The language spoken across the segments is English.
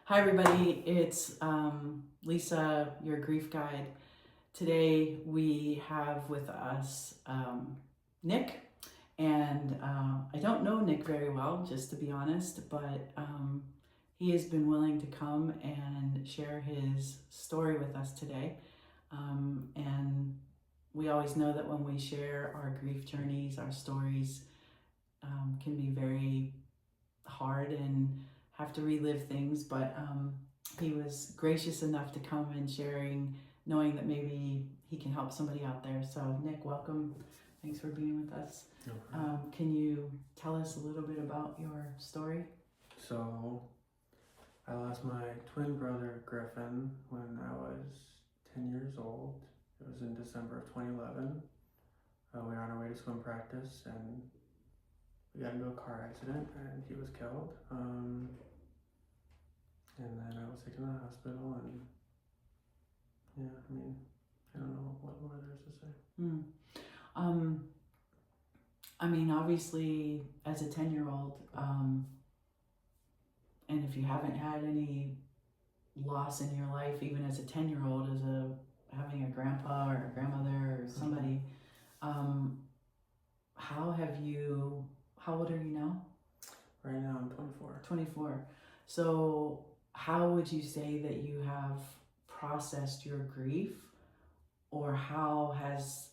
Hi, everybody. It's Lisa, your grief guide. Today we have with us Nick, and I don't know Nick very well, just to be honest, but he has been willing to come and share his story with us today. And we always know that when we share our grief journeys, our stories can be very hard and have to relive things, but he was gracious enough to come and sharing, knowing that maybe he can help somebody out there. So Nick, welcome. Thanks for being with us. Can you tell us a little bit about your story? So, I lost my twin brother Griffin when I was 10 years old. It was in December of 2011. We were on our way to swim practice and we got into a car accident and he was killed. And then I was taken to the hospital and yeah, I don't know what more there is to say. Obviously, as a 10-year-old, and if you haven't had any loss in your life, even as a 10-year-old, having a grandpa or a grandmother or somebody, how old are you now? Right now I'm 24. 24. So how would you say that you have processed your grief, or how has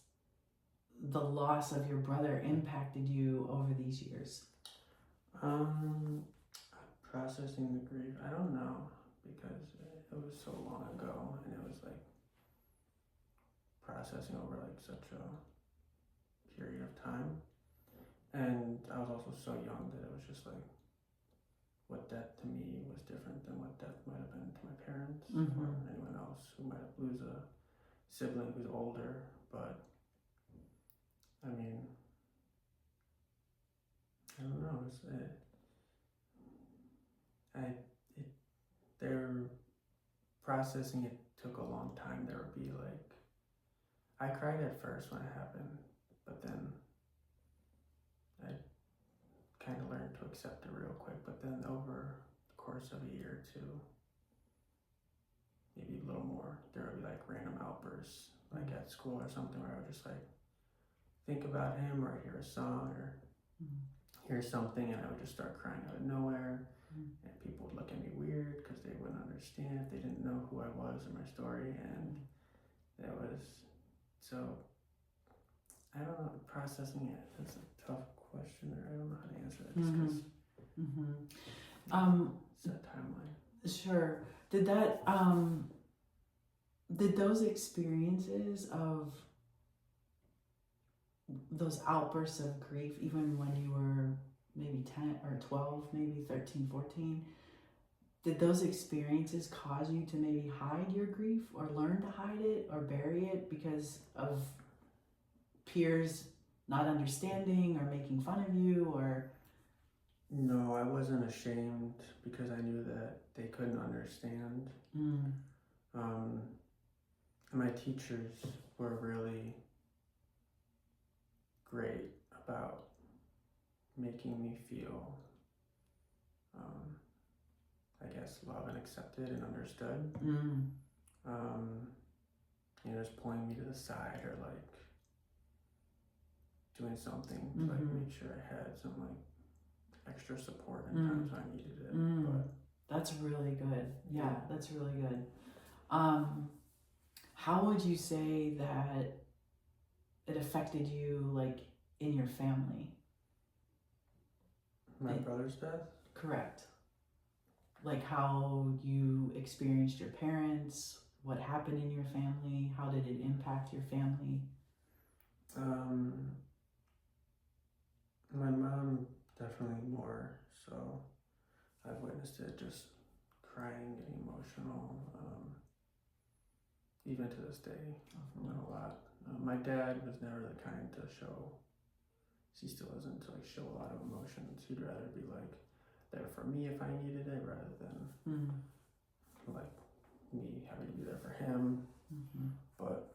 the loss of your brother impacted you over these years? Processing the grief, I don't know, because it was so long ago and it was like processing over like such a period of time. And I was also so young that it was just like what death to me was different than what death might have been to my parents or anyone else who might lose a sibling who's older. But I don't know. They're processing it took a long time. There would be like, I cried at first when it happened, but then I kind of learned to accept it real quick. But then over the course of a year or two, maybe a little more, there would be like random outbursts, like at school or something, where I would just like think about him or hear a song or hear something and I would just start crying out of nowhere. And people would look at me weird because they wouldn't understand if they didn't know who I was or my story. And it was so, I don't know, processing it. That's a tough question, or I don't know how to answer that just because it's that timeline. Sure. Did those experiences of those outbursts of grief, even when you were maybe 10 or 12, maybe 13, 14, did those experiences cause you to maybe hide your grief or learn to hide it or bury it because of peers not understanding or making fun of you? Or No, I wasn't ashamed because I knew that they couldn't understand. My teachers were really great about making me feel, I guess, loved and accepted and understood. Just pulling me to the side or like doing something to like make sure I had some like extra support in times when I needed it. But that's really good. Yeah, that's really good. How would you say that it affected you, like, in your family? My brother's death? Correct. Like how you experienced your parents, what happened in your family, how did it impact your family? My mom definitely more so. I've witnessed it, just crying, getting emotional, even to this day, a lot. My dad was never the kind to show, he still isn't, to like show a lot of emotions. He'd rather be like there for me if I needed it rather than like me having to be there for him. But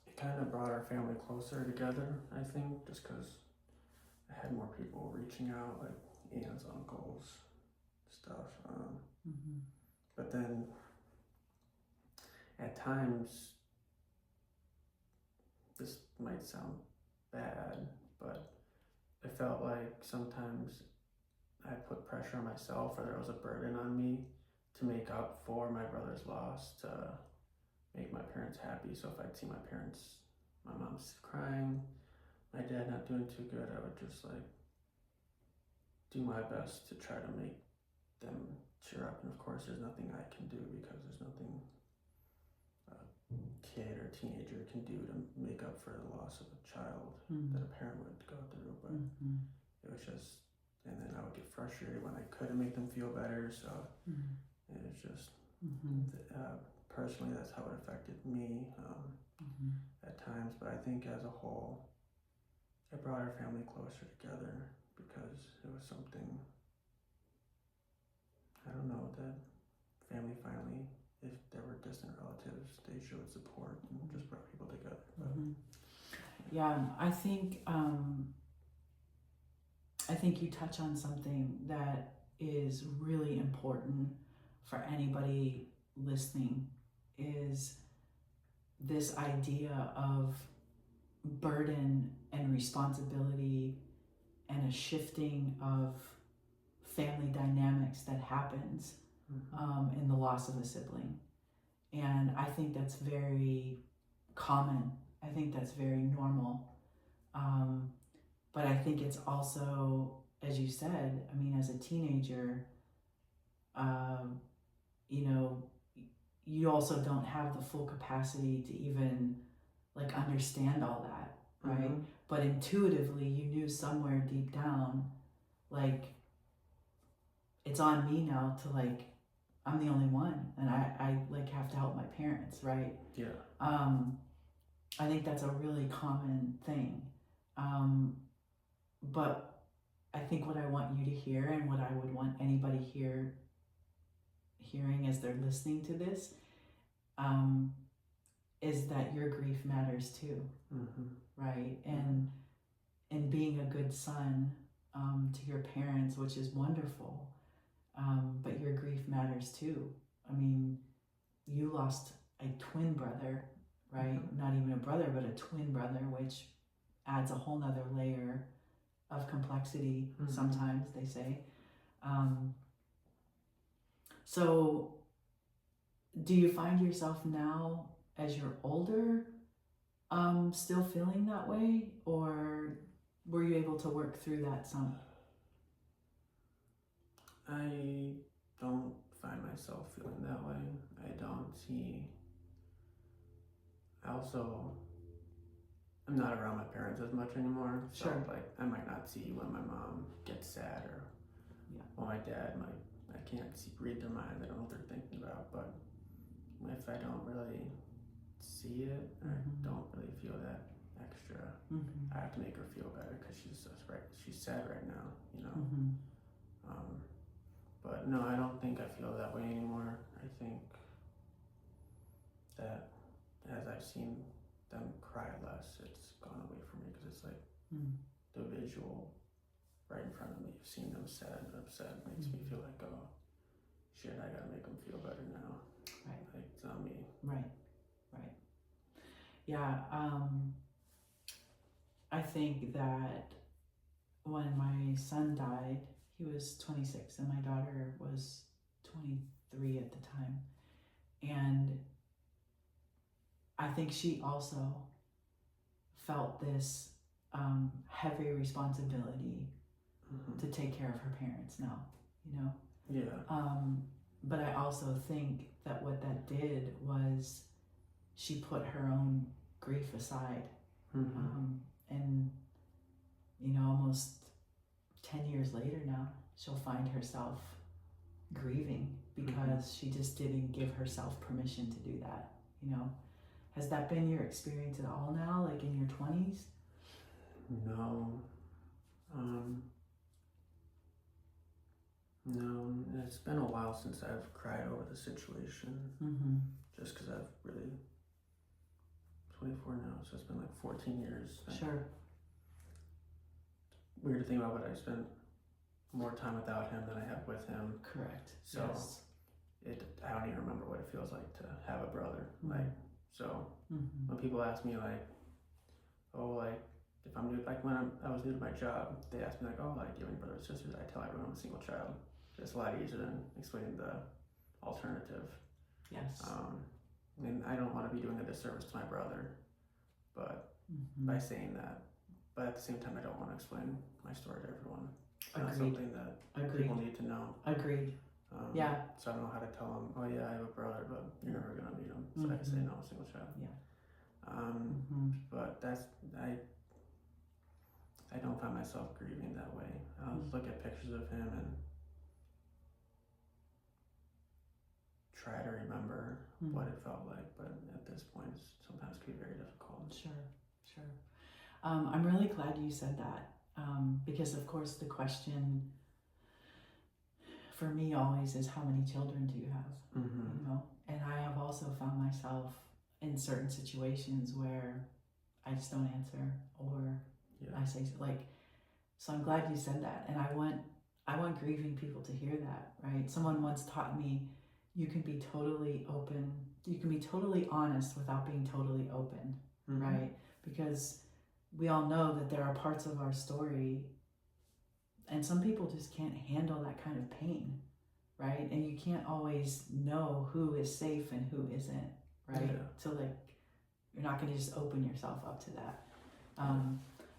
it kind of brought our family closer together, I think, just because I had more people reaching out, like aunts, uncles, stuff. But then at times, this might sound bad, but it felt like sometimes I put pressure on myself, or there was a burden on me to make up for my brother's loss, to make my parents happy. So if I'd see my mom's crying, my dad not doing too good, I would just like do my best to try to make them cheer up. And of course, there's nothing I can do, because there's nothing a kid or teenager can do to make up for the loss of a child that a parent would go through. But it was just, and then I would get frustrated when I couldn't make them feel better. So it was just, personally, that's how it affected me at times. But I think as a whole, it brought our family closer together, because it was something, I don't know, that family finally, if there were distant relatives, they showed support and just brought people together. But, yeah, I think you touch on something that is really important for anybody listening, is this idea of burden and responsibility and a shifting of family dynamics that happens in the loss of a sibling. And I think that's very common. I think that's very normal. But I think it's also, as you said, I mean, as a teenager, you know, you also don't have the full capacity to even like understand all that, right? But intuitively, you knew somewhere deep down, like, it's on me now to like, I'm the only one, and I like have to help my parents, right? Yeah. I think that's a really common thing. But I think what I want you to hear, and what I would want anybody hearing as they're listening to this, is that your grief matters too, right? And being a good son to your parents, which is wonderful, but your grief matters too. I mean, you lost a twin brother, right? Not even a brother, but a twin brother, which adds a whole nother layer of complexity, sometimes they say. So do you find yourself now, as you're older, still feeling that way, or were you able to work through that some? I don't find myself feeling that way. I'm not around my parents as much anymore. So Sure. like, I might not see when my mom gets sad, or well, my dad I can't read their minds. I don't know what they're thinking about. But if I don't really see it, I don't really feel that extra. I have to make her feel better, because she's sad right now, you know. But no, I don't think I feel that way anymore. I think that as I've seen them cry less, it's gone away from me, because it's like the visual right in front of me, seeing them sad and upset makes me feel like, oh shit, I gotta make them feel better now. Right. Like, it's not me. Right. Yeah, I think that when my son died, he was 26 and my daughter was 23 at the time. And I think she also felt this heavy responsibility to take care of her parents now, you know? Yeah. But I also think that what that did was she put her own grief aside. And, you know, almost 10 years later now, she'll find herself grieving because she just didn't give herself permission to do that, you know? Has that been your experience at all now, like in your 20s? No. No, it's been a while since I've cried over the situation. Just because I've really 24 now, so it's been like 14 years. Sure. Weird to think about, but I spent more time without him than I have with him. Correct. So yes. I I don't even remember what it feels like to have a brother. Mm-hmm. Like, so when people ask me like, oh, like if I'm new, like when I was new to my job, they asked me like, oh, like do you have any brothers or sisters? I tell everyone I'm a single child. It's a lot easier than explaining the alternative. Yes. And I don't want to be doing a disservice to my brother, but by saying that, but at the same time, I don't want to explain my story to everyone. It's not something that people need to know. Agreed. Yeah. So I don't know how to tell them, oh yeah, I have a brother, but you're never gonna meet him. So I can say no, I'm a single child. Yeah. But that's I don't find myself grieving that way. I'll look at pictures of him and try to remember what it felt like, but at this point, sometimes it can be very difficult. Sure. I'm really glad you said that, because of course the question for me always is, how many children do you have? You know, and I have also found myself in certain situations where I just don't answer, or I say like, so I'm glad you said that, and I want grieving people to hear that, right? Someone once taught me, you can be totally open, you can be totally honest without being totally open, right? Because we all know that there are parts of our story, and some people just can't handle that kind of pain, right? And you can't always know who is safe and who isn't, right? Yeah. So like, you're not going to just open yourself up to that.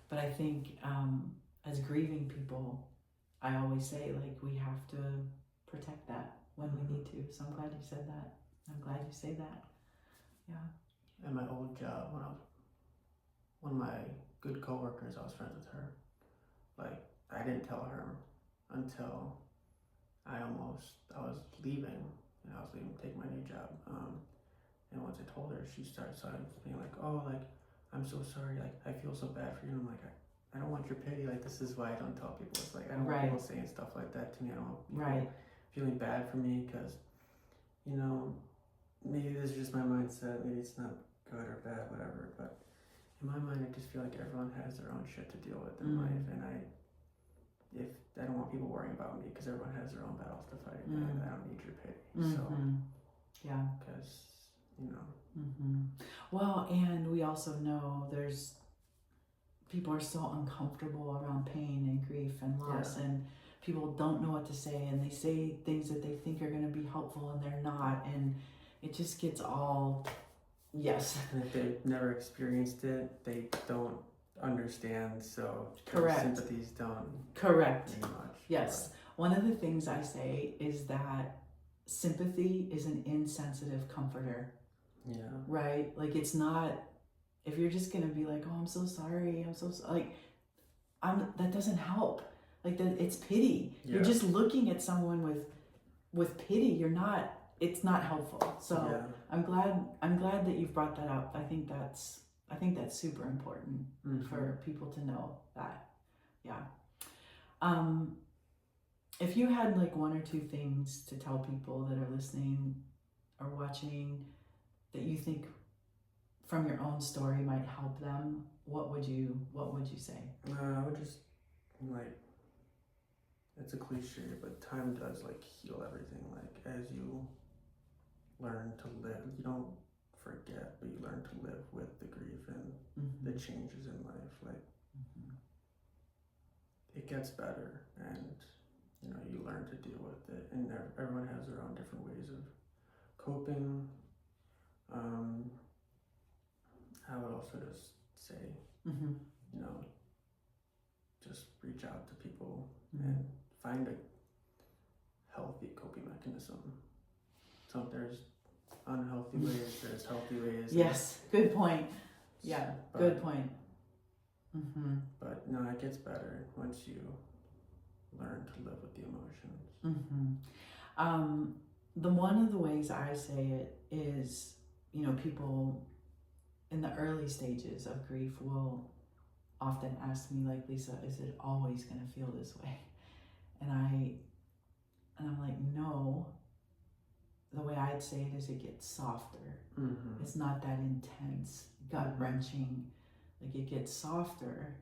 But I think as grieving people, I always say like, we have to protect that when we need to. So I'm glad you said that. I'm glad you say that. Yeah. At my old job, when I was one of my good coworkers, I was friends with her. Like, I didn't tell her until I was leaving, and I was leaving to take my new job. And once I told her, she started being like, oh, like, I'm so sorry, like, I feel so bad for you. And I'm like, I don't want your pity. Like, this is why I don't tell people. It's like, I don't want people saying stuff like that to me. I don't want people feeling bad for me, because, you know, maybe this is just my mindset. Maybe it's not good or bad, whatever. But in my mind, I just feel like everyone has their own shit to deal with in life. And I don't want people worrying about me, because everyone has their own battles to fight. And I don't need your pity. So, yeah. Because, you know. Well, and we also know people are so uncomfortable around pain and grief and loss, and people don't know what to say, and they say things that they think are going to be helpful and they're not, and it just gets all and if they've never experienced it, they don't understand, so sympathies don't mean much. Yes. One of the things I say is that sympathy is an insensitive comforter. Yeah. Right? Like, it's not, if you're just gonna be like, oh, I'm so sorry, like, that doesn't help. Like, it's pity. Yeah. You're just looking at someone with pity. It's not helpful. So I'm glad that you've brought that up. I think that's super important for people to know that. Yeah. If you had like one or two things to tell people that are listening or watching that you think from your own story might help them, what would you say? I would just, like, it's a cliche, but time does like heal everything. Like, as you learn to live, you don't forget, but you learn to live with the grief and the changes in life. Like, it gets better, and you know, you learn to deal with it, and everyone has their own different ways of coping. I would also just say, you know, just reach out to people and find a healthy coping mechanism. So there's unhealthy ways, there's healthy ways. Yes, good point. Yeah, good point. But no, it gets better once you learn to live with the emotions. One of the ways I say it is, you know, people in the early stages of grief will often ask me, like, Lisa, is it always going to feel this way? And I'm like, no. The way I'd say it is, it gets softer. It's not that intense, gut wrenching. Like, it gets softer,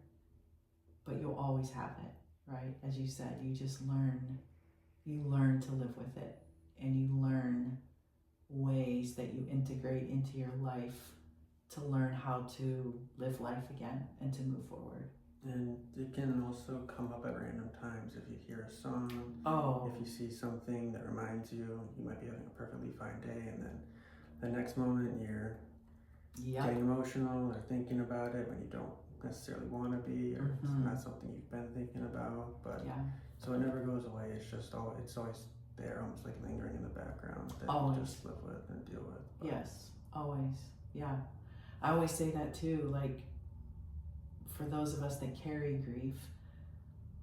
but you'll always have it, right? As you said, you just learn to live with it, and you learn ways that you integrate into your life to learn how to live life again and to move forward. And it can also come up at random times. If you hear a song, Oh, if you see something that reminds you, you might be having a perfectly fine day, and then the next moment you're yep. getting emotional or thinking about it when you don't necessarily want to be, or it's Mhm. not something you've been thinking about. But Yeah. so it never goes away. It's just it's always there, almost like lingering in the background that Always. you just live with and deal with. But Yes, always. Yeah. I always say that too, like for those of us that carry grief,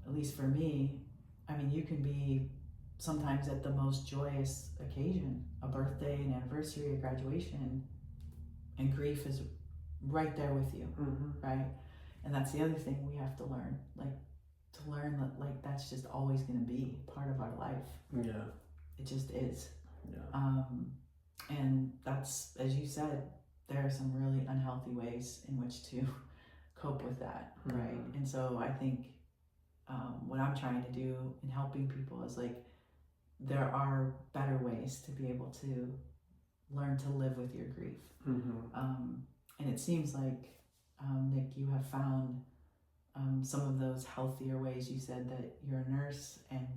at least for me, I mean, you can be sometimes at the most joyous occasion, a birthday, an anniversary, a graduation, and grief is right there with you, right? And that's the other thing we have to learn, like to learn that like that's just always going to be part of our life. Yeah. It just is. Yeah. And that's, as you said, there are some really unhealthy ways in which to cope with that, right? And so I think what I'm trying to do in helping people is like there are better ways to be able to learn to live with your grief. And it seems like, Nick, you have found some of those healthier ways. You said that you're a nurse and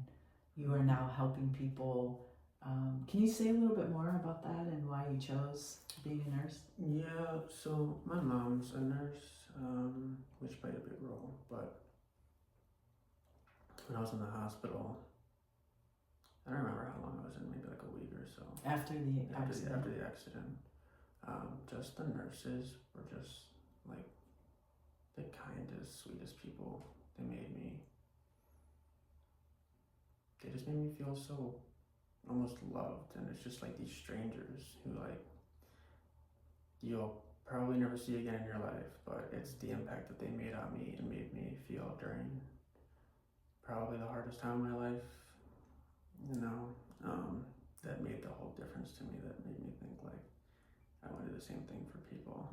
you are now helping people. Can you say a little bit more about that and why you chose being a nurse? Yeah, so my mom's a nurse, which played a big role. But when I was in the hospital, I don't remember how long I was in, maybe like a week or so. After the accident. After the accident, just the nurses were just like the kindest, sweetest people. They just made me feel so almost loved, and it's just like these strangers who like you'll probably never see again in your life, but it's the impact that they made on me and made me feel during probably the hardest time in my life, that made the whole difference to me, that made me think like I want to do the same thing for people.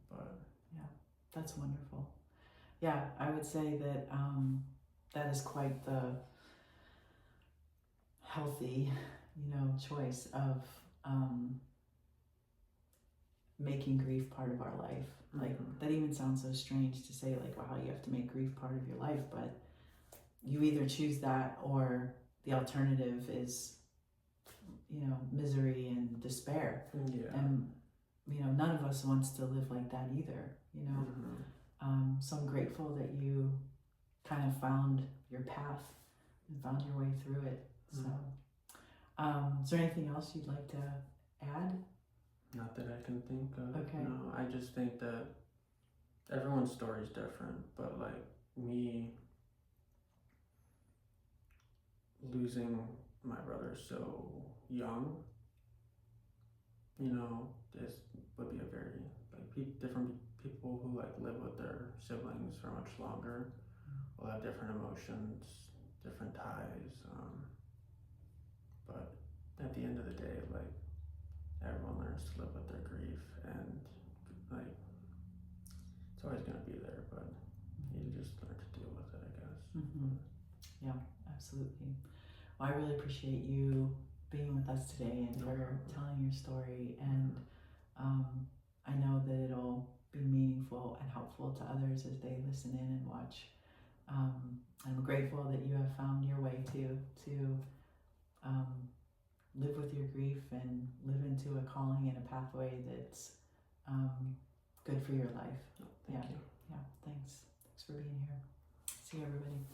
But yeah, that's wonderful. Yeah, I would say that that is quite the healthy, choice of making grief part of our life. Like that even sounds so strange to say, like, wow, you have to make grief part of your life, but you either choose that or the alternative is, misery and despair. Yeah. And none of us wants to live like that either, so I'm grateful that you kind of found your path and found your way through it. So is there anything else you'd like to add? Not that I can think of. Okay. No, I just think that everyone's story is different, but like me losing my brother so young, this would be a very like different people who like live with their siblings for much longer will have different emotions, different ties, but at the end of the day, like everyone learns to live with their grief, and like it's always going to be there, but you just learn to deal with it, I guess. Yeah, absolutely. Well, I really appreciate you being with us today and for telling your story, and I know that it'll be meaningful and helpful to others as they listen in and watch. I'm grateful that you have found your way to live with your grief and live into a calling and a pathway that's good for your life. Thank you. Yeah, thanks for being here. See you, everybody.